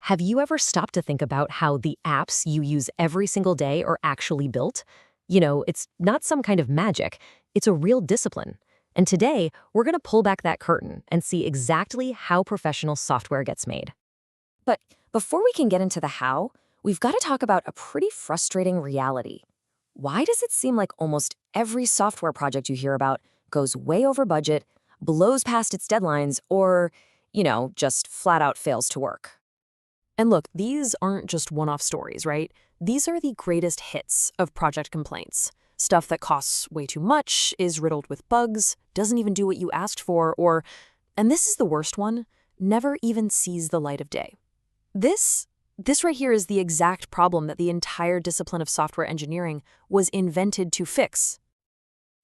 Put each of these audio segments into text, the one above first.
Have you ever stopped to think about how the apps you use every single day are actually built? It's not some kind of magic, it's a real discipline. And today, we're going to pull back that curtain and see exactly how professional software gets made. But before we can get into the how, we've got to talk about a pretty frustrating reality. Why does it seem like almost every software project you hear about goes way over budget, blows past its deadlines, or, just flat out fails to work? And look, these aren't just one-off stories, right? These are the greatest hits of project complaints. Stuff that costs way too much, is riddled with bugs, doesn't even do what you asked for, or, and this is the worst one, never even sees the light of day. This right here is the exact problem that the entire discipline of software engineering was invented to fix.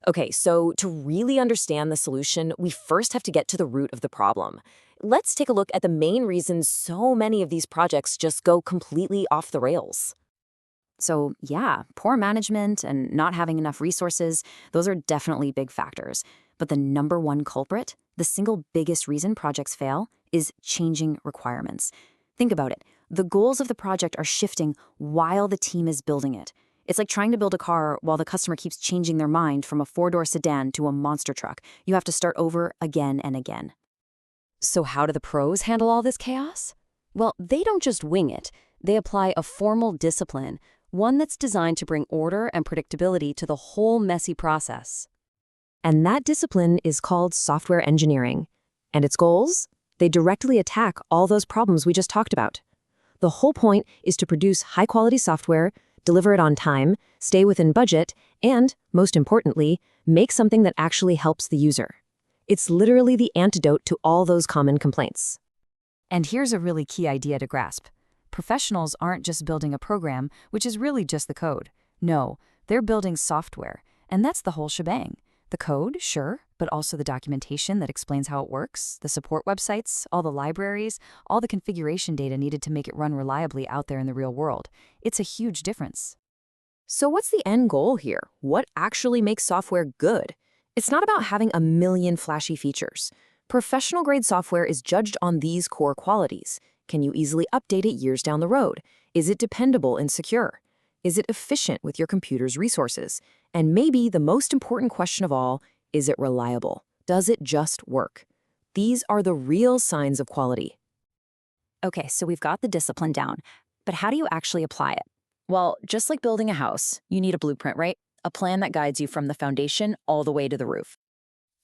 Okay, so to really understand the solution, we first have to get to the root of the problem. Let's take a look at the main reasons so many of these projects just go completely off the rails. So yeah, poor management and not having enough resources, those are definitely big factors. But the number one culprit, the single biggest reason projects fail, is changing requirements. Think about it. The goals of the project are shifting while the team is building it. It's like trying to build a car while the customer keeps changing their mind from a four-door sedan to a monster truck. You have to start over again and again. So how do the pros handle all this chaos? Well, they don't just wing it. They apply a formal discipline, one that's designed to bring order and predictability to the whole messy process. And that discipline is called software engineering. And its goals? They directly attack all those problems we just talked about. The whole point is to produce high-quality software, deliver it on time, stay within budget, and, most importantly, make something that actually helps the user. It's literally the antidote to all those common complaints. And here's a really key idea to grasp. Professionals aren't just building a program, which is really just the code. No, they're building software, and that's the whole shebang. The code, sure, but also the documentation that explains how it works, the support websites, all the libraries, all the configuration data needed to make it run reliably out there in the real world. It's a huge difference. So what's the end goal here? What actually makes software good? It's not about having a million flashy features. Professional-grade software is judged on these core qualities. Can you easily update it years down the road? Is it dependable and secure? Is it efficient with your computer's resources? And maybe the most important question of all, is it reliable? Does it just work? These are the real signs of quality. Okay, so we've got the discipline down, but how do you actually apply it? Well, just like building a house, you need a blueprint, right? A plan that guides you from the foundation all the way to the roof.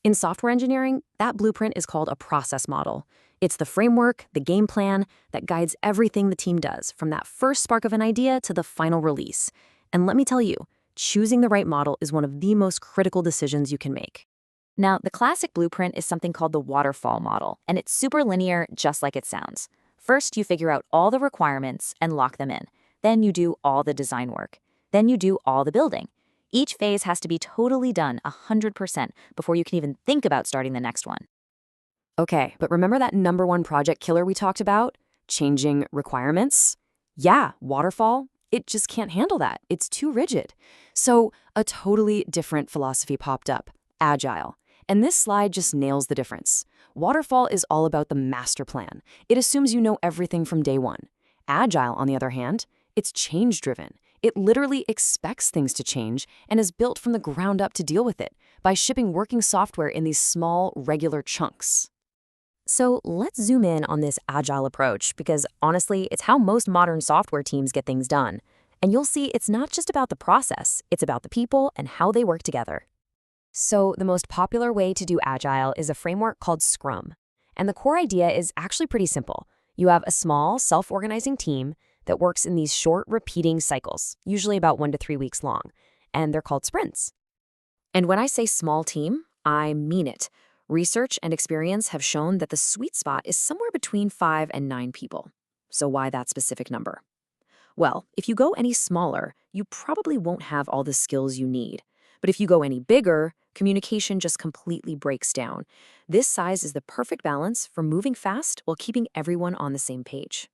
In software engineering, that blueprint is called a process model. It's the framework, the game plan, that guides everything the team does, from that first spark of an idea to the final release. And let me tell you, choosing the right model is one of the most critical decisions you can make. Now, the classic blueprint is something called the waterfall model, and it's super linear, just like it sounds. First, you figure out all the requirements and lock them in. Then you do all the design work. Then you do all the building. Each phase has to be totally done 100% before you can even think about starting the next one. Okay, but remember that number one project killer we talked about? Changing requirements? Yeah, waterfall. It just can't handle that. It's too rigid. So a totally different philosophy popped up, agile. And this slide just nails the difference. Waterfall is all about the master plan. It assumes you know everything from day one. Agile, on the other hand, it's change-driven. It literally expects things to change and is built from the ground up to deal with it by shipping working software in these small, regular chunks. So let's zoom in on this agile approach because honestly, it's how most modern software teams get things done. And you'll see it's not just about the process, it's about the people and how they work together. So the most popular way to do agile is a framework called Scrum. And the core idea is actually pretty simple. You have a small, self-organizing team that works in these short, repeating cycles, usually about 1 to 3 weeks long, and they're called sprints. And when I say small team, I mean it. Research and experience have shown that the sweet spot is somewhere between 5 and 9 people. So why that specific number? Well, if you go any smaller, you probably won't have all the skills you need. But if you go any bigger, communication just completely breaks down. This size is the perfect balance for moving fast while keeping everyone on the same page.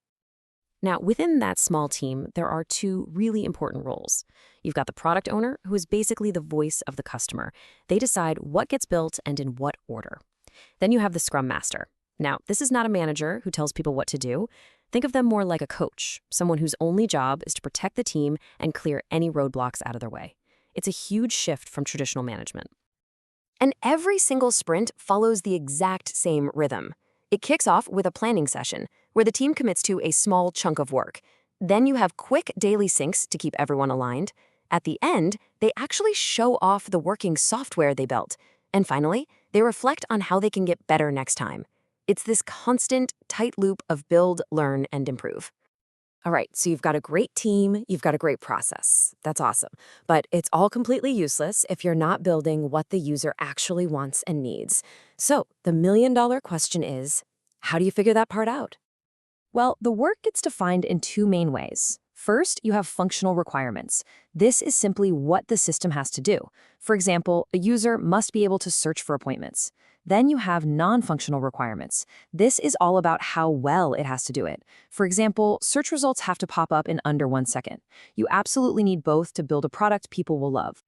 Now, within that small team, there are 2 really important roles. You've got the product owner, who is basically the voice of the customer. They decide what gets built and in what order. Then you have the Scrum Master. Now, this is not a manager who tells people what to do. Think of them more like a coach, someone whose only job is to protect the team and clear any roadblocks out of their way. It's a huge shift from traditional management. And every single sprint follows the exact same rhythm. It kicks off with a planning session, where the team commits to a small chunk of work. Then you have quick daily syncs to keep everyone aligned. At the end, they actually show off the working software they built. And finally, they reflect on how they can get better next time. It's this constant, tight loop of build, learn, and improve. All right, so you've got a great team, you've got a great process. That's awesome. But it's all completely useless if you're not building what the user actually wants and needs. So the million-dollar question is, how do you figure that part out? Well, the work gets defined in two main ways. First, you have functional requirements. This is simply what the system has to do. For example, a user must be able to search for appointments. Then you have non-functional requirements. This is all about how well it has to do it. For example, search results have to pop up in under 1 second. You absolutely need both to build a product people will love.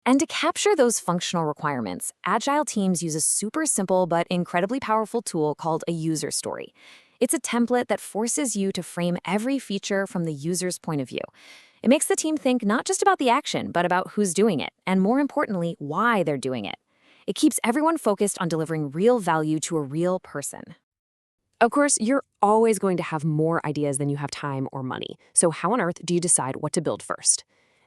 And to capture those functional requirements, Agile teams use a super simple but incredibly powerful tool called a user story. It's a template that forces you to frame every feature from the user's point of view. It makes the team think not just about the action, but about who's doing it, and more importantly, why they're doing it. It keeps everyone focused on delivering real value to a real person. Of course, you're always going to have more ideas than you have time or money. So how on earth do you decide what to build first?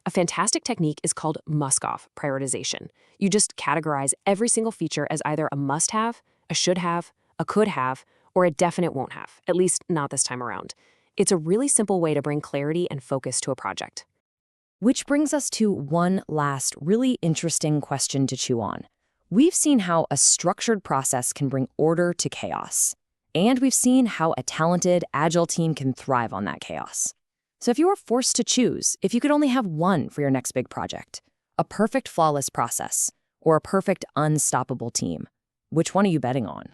A fantastic technique is called Muskoff prioritization. You just categorize every single feature as either a must-have, a should-have, a could-have, or a definite won't-have, at least not this time around. It's a really simple way to bring clarity and focus to a project. Which brings us to one last really interesting question to chew on. We've seen how a structured process can bring order to chaos. And we've seen how a talented, agile team can thrive on that chaos. So if you were forced to choose, if you could only have one for your next big project, a perfect flawless process, or a perfect unstoppable team, which one are you betting on?